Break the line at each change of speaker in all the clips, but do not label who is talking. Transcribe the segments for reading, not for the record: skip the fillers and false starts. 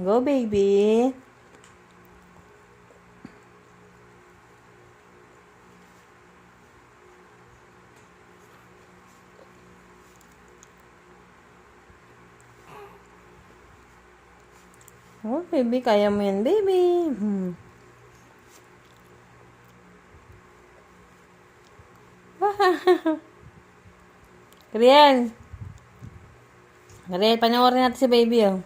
Go, baby. Oh, baby, kaya mo yan, baby. Riel. Riel, panoorin natin si baby, oh.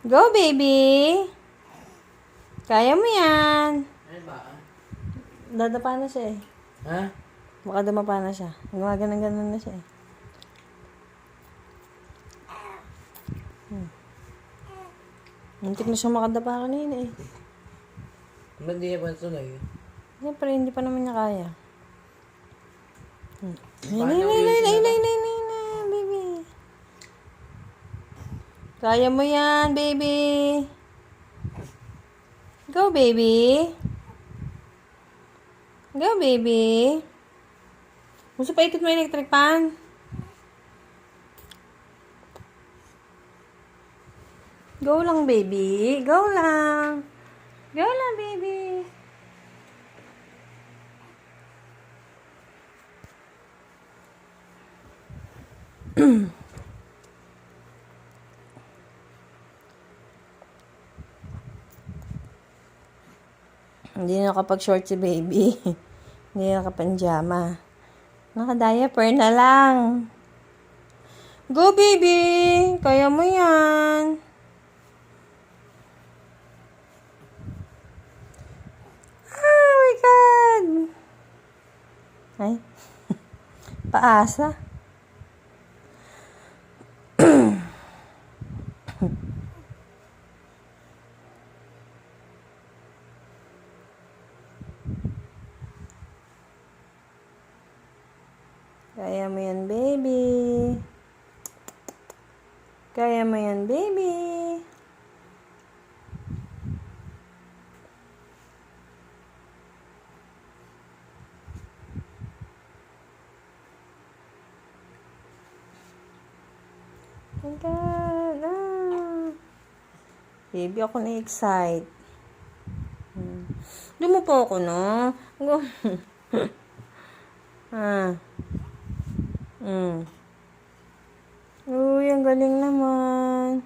Go, baby. Kaya mo yan.
Ano ba?
Dadapa na siya, eh.
Ha?
Baka dumapa na siya. Gumaganan-ganan na siya, eh. Muntik na siya makadapa kanina, eh.
Ba't di ba tuloy?
Siyempre, hindi pa naman niya kaya.
Paano
Baby. Kaya mo yan, baby. Go, baby. Go, baby. Gusto pa ikot mo yung electric pan? Go lang, baby. Go lang. Go lang, baby. Hindi na nakapag-short si baby. Hindi na nakapanjama. Naka-diaper na lang. Go, baby! Kaya mo yan. Oh my God! Ay. Paasa. Kaya mo yan, baby. Kaya mo yan, baby. Oh my God. Baby, ako na-excite. Dumupo ako, no? Uy, ang galing naman.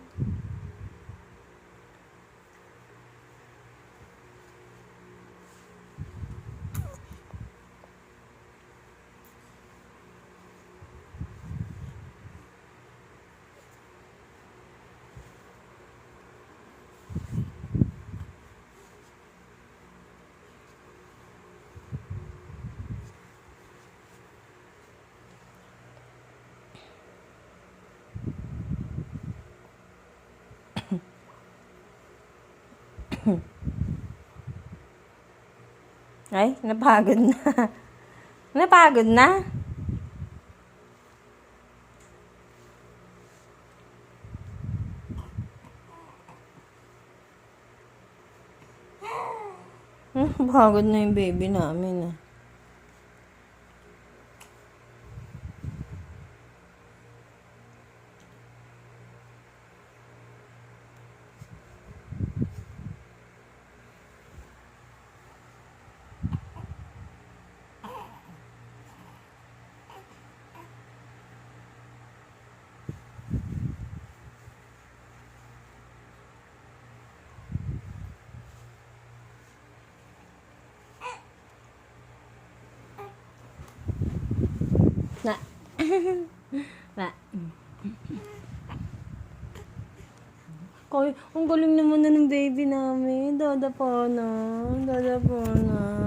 Ay, napagod na. Napagod na? Pagod na yung baby namin, ah. Na. Na. Koy, ang galing naman na ng baby namin. Dada po na. Dada po na.